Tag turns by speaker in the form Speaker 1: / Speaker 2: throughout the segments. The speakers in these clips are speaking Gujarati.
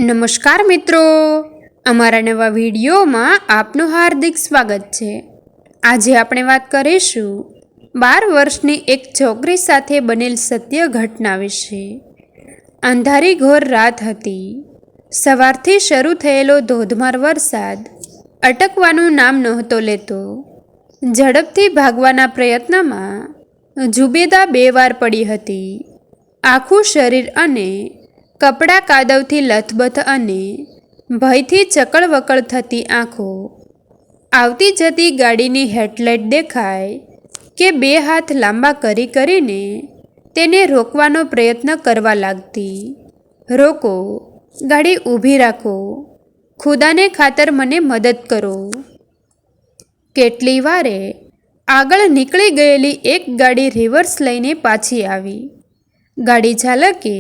Speaker 1: નમસ્કાર મિત્રો, અમારા નવા વિડીયોમાં આપનું હાર્દિક સ્વાગત છે। આજે આપણે વાત કરીશું 12 વર્ષની એક છોકરી સાથે બનેલ સત્ય ઘટના વિશે। અંધારી ઘોર રાત હતી। સવારથી શરૂ થયેલો ધોધમાર વરસાદ અટકવાનું નામ નહોતો લેતો। ઝડપથી ભાગવાના પ્રયત્નમાં ઝુબેદા 2 વાર પડી હતી। આખું શરીર અને કપડાં કાદવથી લથબથ અને ભયથી ચકળવકળ થતી આંખો। આવતી જતી ગાડીની હેડલાઇટ દેખાય કે 2 હાથ લાંબા કરીને તેને રોકવાનો પ્રયત્ન કરવા લાગતી। રોકો, ગાડી ઊભી રાખો, ખુદાને ખાતર મને મદદ કરો। કેટલી વારે આગળ નીકળી ગયેલી એક ગાડી રિવર્સ લઈને પાછી આવી। ગાડી ચાલકે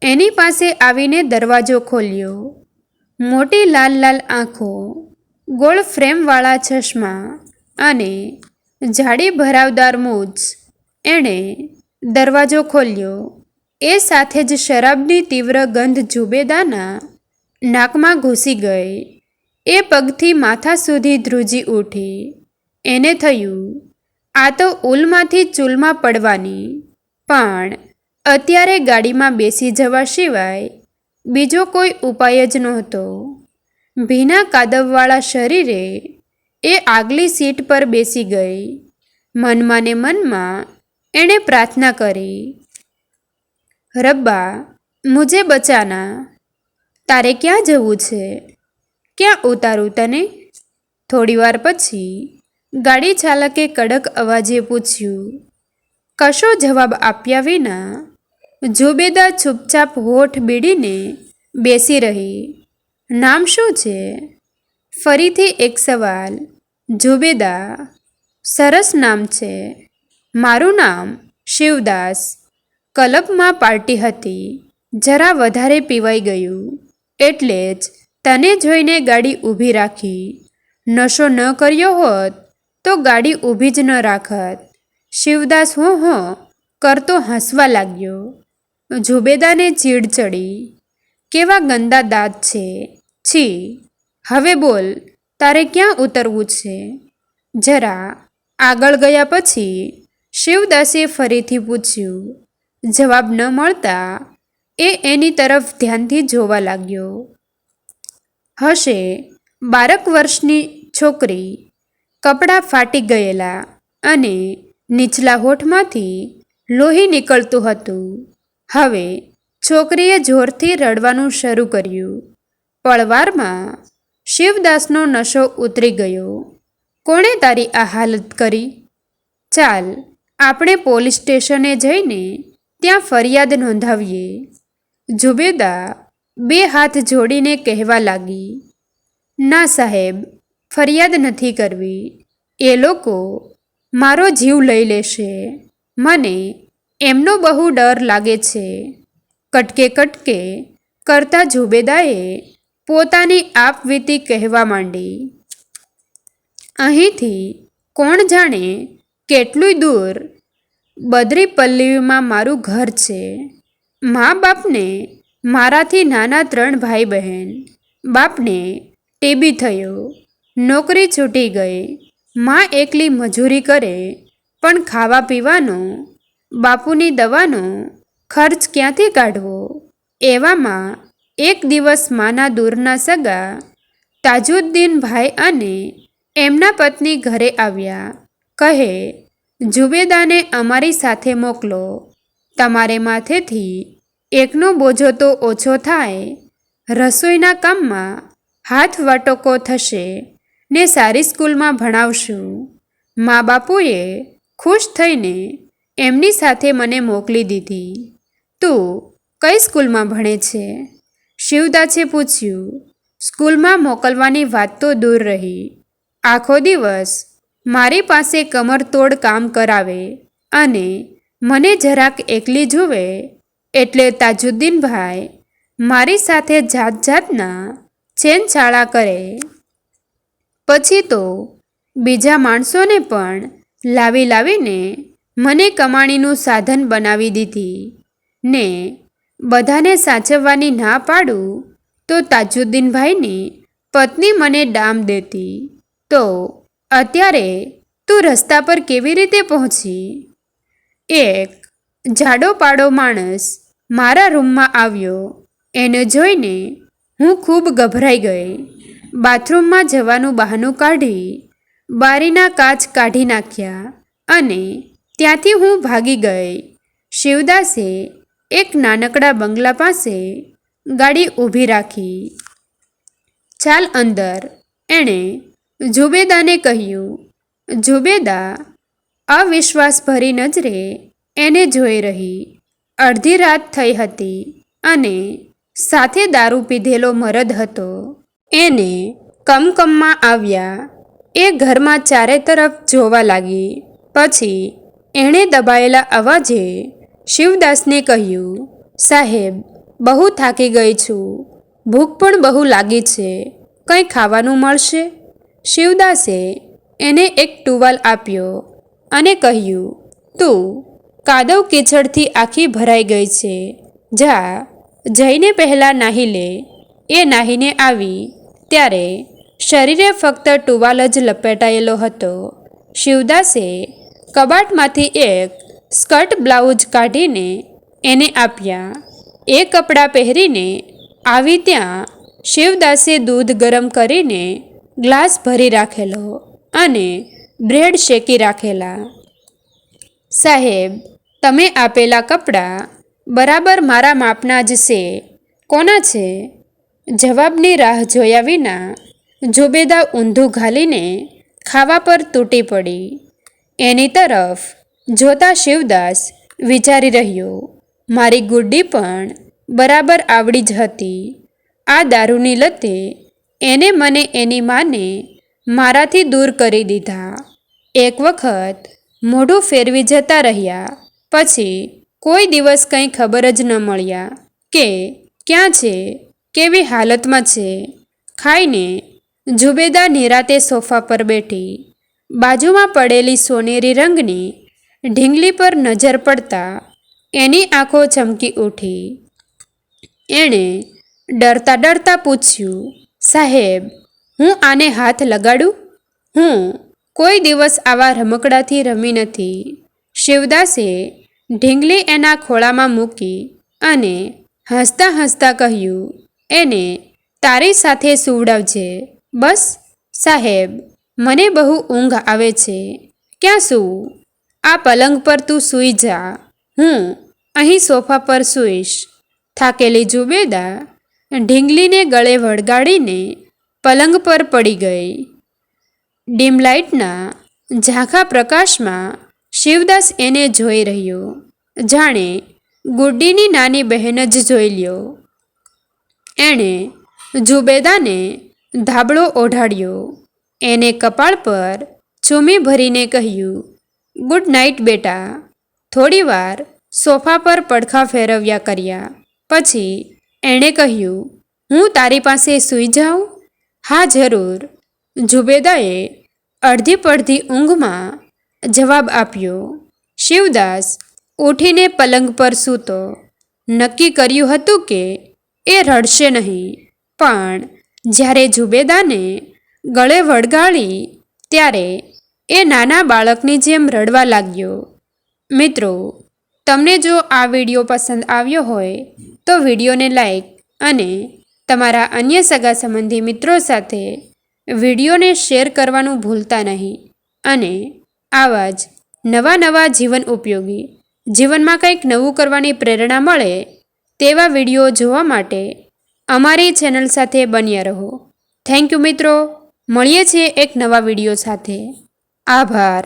Speaker 1: એની પાસે આવીને દરવાજો ખોલ્યો। મોટી લાલ લાલ આંખો, ગોળ ફ્રેમવાળા ચશ્મા અને જાડી ભરાવદાર મૂછ। એણે દરવાજો ખોલ્યો એ સાથે જ શરાબની તીવ્ર ગંધ ઝુબેદાના નાકમાં ઘૂસી ગઈ। એ પગથી માથા સુધી ધ્રુજી ઉઠી। એને થયું, આ તો ઉલમાંથી ચૂલમાં પડવાની, પણ અત્યારે ગાડીમાં બેસી જવા સિવાય બીજો કોઈ ઉપાય જ નહોતો। ભીના કાદવવાળા શરીરે એ આગલી સીટ પર બેસી ગઈ। મનમાં ને મનમાં એણે પ્રાર્થના કરી, રબ્બા મુझे બચાના। તારે ક્યાં જવું છે? ક્યાં ઉતારું તને? થોડીવાર પછી ગાડી ચાલકે કડક અવાજે પૂછ્યું। કશો જવાબ આપ્યા વિના ઝુબેદા ચૂપચાપ હોઠ બીડીને બેસી રહી। નામ શું છે? ફરીથી એક સવાલ। ઝુબેદા: સરસ નામ છે। મારું નામ શિવદાસ। ક્લબમાં પાર્ટી હતી, જરા વધારે પીવાઈ ગયું, એટલે જ તને જોઈને ગાડી ઊભી રાખી। નશો ન કર્યો હોત તો ગાડી ઊભી જ ન રાખત। શિવદાસ હો કરતો હસવા લાગ્યો। ઝુબેદાને ચીડ ચડી। કેવા ગંદા દાંત છે, છી! હવે બોલ, તારે ક્યાં ઉતરવું છે? જરા આગળ ગયા પછી શિવદાસે ફરીથી પૂછ્યું। જવાબ ન મળતા એ એની તરફ ધ્યાનથી જોવા લાગ્યો। હશે 12 વર્ષની છોકરી। કપડાં ફાટી ગયેલા અને નીચલા હોઠમાંથી લોહી નીકળતું હતું। હવે છોકરીએ જોરથી રડવાનું શરૂ કર્યું। પળવારમાં શિવદાસનો નશો ઉતરી ગયો। કોણે તારી આ હાલત કરી? ચાલ, આપણે પોલીસ સ્ટેશને જઈને ત્યાં ફરિયાદ નોંધાવીએ। ઝુબેદા 2 હાથ જોડીને કહેવા લાગી, ના સાહેબ, ફરિયાદ નથી કરવી। એ લોકો મારો જીવ લઈ લેશે। મને એમનો બહુ ડર લાગે છે। કટકે કટકે કરતા ઝુબેદાએ પોતાની આપવીતી કહેવા માંડી। અહીંથી કોણ જાણે કેટલું દૂર બદ્રીપલ્લીમાં મારું ઘર છે। મા બાપને મારાથી નાના 3 ભાઈ બહેન। બાપને ટીબી થયો, નોકરી છૂટી ગઈ। મા એકલી મજૂરી કરે, પણ ખાવા પીવાનો, બાપુની દવાનો ખર્ચ ક્યાંથી કાઢવો? એવામાં એક દિવસ માના દૂરના સગા તાજુદ્દીનભાઈ અને એમના પત્ની ઘરે આવ્યા। કહે, ઝુબેદાને અમારી સાથે મોકલો। તમારે માથેથી એકનો બોજો તો ઓછો થાય, રસોઈના કામમાં હાથ વટોકો થશે ને સારી સ્કૂલમાં ભણાવશું। મા બાપુએ ખુશ થઈને એમની સાથે મને મોકલી દીધી। તું કઈ સ્કૂલમાં ભણે છે? શિવદાસે પૂછ્યું। સ્કૂલમાં મોકલવાની વાત તો દૂર રહી, આખો દિવસ મારી પાસે કમરતોડ કામ કરાવે અને મને જરાક એકલી જુએ એટલે તાજુદ્દીનભાઈ મારી સાથે જાત જાતના છેનછાળા કરે। પછી તો બીજા માણસોને પણ લાવીને મને કમાણીનું સાધન બનાવી દીધી ને બધાને સાચવવાની ના પાડું તો તાજુદ્દીનભાઈની પત્ની મને ડામ દેતી, તો અત્યારે તું રસ્તા પર કેવી રીતે પહોંચી? એક જાડો પાડો માણસ મારા રૂમમાં આવ્યો. એને જોઈને હું ખૂબ ગભરાઈ ગઈ. બાથરૂમમાં જવાનું બહાનું કાઢી બારીના કાચ કાઢી નાખ્યા અને ત્યાંથી હું ભાગી ગઈ. શિવદાસે એક નાનકડા બંગલા પાસે ગાડી ઊભી રાખી. ચાલ અંદર, એણે ઝુબેદાને કહ્યું. ઝુબેદા અવિશ્વાસભરી નજરે એને જોઈ રહી. અડધી રાત થઈ હતી અને સાથે દારૂ પીધેલો મરદ હતો. એને કમકમમાં આવ્યા. એ ઘરમાં ચારે તરફ જોવા લાગી. પછી એણે દબાયેલા અવાજે શિવદાસને કહ્યું, સાહેબ, બહુ થાકી ગઈ છું. ભૂખ પણ બહુ લાગી છે. કંઈ ખાવાનું મળશે? શિવદાસે એને એક ટુવાલ આપ્યો અને કહ્યું, તું કાદવ કીચડથી આખી ભરાઈ ગઈ છે. જા, જઈને પહેલાં નાહી લે. એ નાહીને આવી ત્યારે શરીરે ફક્ત ટુવાલ જ લપેટાયેલો હતો. શિવદાસે કબાટમાંથી એક સ્કર્ટ બ્લાઉઝ કાઢીને એને આપ્યા. એ કપડાં પહેરીને આવી ત્યાં શિવદાસે દૂધ ગરમ કરીને ગ્લાસ ભરી રાખેલો અને બ્રેડ શેકી રાખેલા. સાહેબ, તમે આપેલા કપડાં બરાબર મારા માપના જ છે. કોના છે? જવાબની રાહ જોયા વિના ઝુબેદા ઊંધું ઘાલીને ખાવા પર તૂટી પડી. એની તરફ જોતા શિવદાસ વિચારી રહ્યો, મારી ગુડ્ડી પણ બરાબર આવડી જ હતી. આ દારૂની લતે એને મને એની માને મારાથી દૂર કરી દીધા. એક વખત મોઢું ફેરવી જતા રહ્યા. પછી કોઈ દિવસ કંઈ ખબર જ ન મળ્યા કે ક્યાં છે, કેવી હાલતમાં છે. ખાઈને ઝુબેદા નિરાતે સોફા પર બેઠી. બાજુમાં પડેલી સોનેરી રંગની ઢીંગલી પર નજર પડતા એની આંખો ચમકી ઉઠી. એણે ડરતા ડરતા પૂછ્યું, સાહેબ, હું આને હાથ લગાડું? હું કોઈ દિવસ આવા રમકડાથી રમી નથી. શિવદાસે ઢીંગલી એના ખોળામાં મૂકી અને હસતા હસતા કહ્યું, એને તારી સાથે સુવડાવજે. બસ. સાહેબ, મને બહુ ઊંઘ આવે છે. ક્યાં સૂવું? આ પલંગ પર તું સૂઈ જા. હું અહીં સોફા પર સૂઈશ. થાકેલી ઝુબેદા ઢીંગલીને ગળે વળગાડીને પલંગ પર પડી ગઈ. ડીમ લાઇટના ઝાંખા પ્રકાશમાં શિવદાસ એને જોઈ રહ્યો, જાણે ગુડ્ડીની નાની બહેન જ જોઈ લ્યો. એણે ઝુબેદાને ધાબળો ઓઢાડ્યો. એને કપાળ પર ચૂમી ભરીને કહ્યું, ગુડ નાઇટ બેટા. થોડીવાર સોફા પર પડખા ફેરવ્યા કર્યા. પછી એણે કહ્યું, હું તારી પાસે સૂઈ જાઉં? હા, જરૂર. ઝુબેદાએ અડધી પડધી ઊંઘમાં જવાબ આપ્યો. શિવદાસ ઉઠીને પલંગ પર સૂતો. નક્કી કર્યું હતું કે એ રડશે નહીં, પણ જ્યારે ઝુબેદાને ગળે વળગાડી ત્યારે એ નાના બાળકની જેમ રડવા લાગ્યો. મિત્રો, તમને જો આ વિડીયો પસંદ આવ્યો હોય તો વિડીયોને લાઈક અને તમારા અન્ય સગા સંબંધી મિત્રો સાથે વિડીયોને શેર કરવાનું ભૂલતા નહીં. અને આવા જ નવા જીવન ઉપયોગી, જીવનમાં કંઈક નવું કરવાની પ્રેરણા મળે તેવા વિડીયો જોવા માટે અમારી ચેનલ સાથે બન્યા રહો. થેન્ક યુ મિત્રો. મળીએ છીએ એક નવા વિડીયો સાથે. આભાર.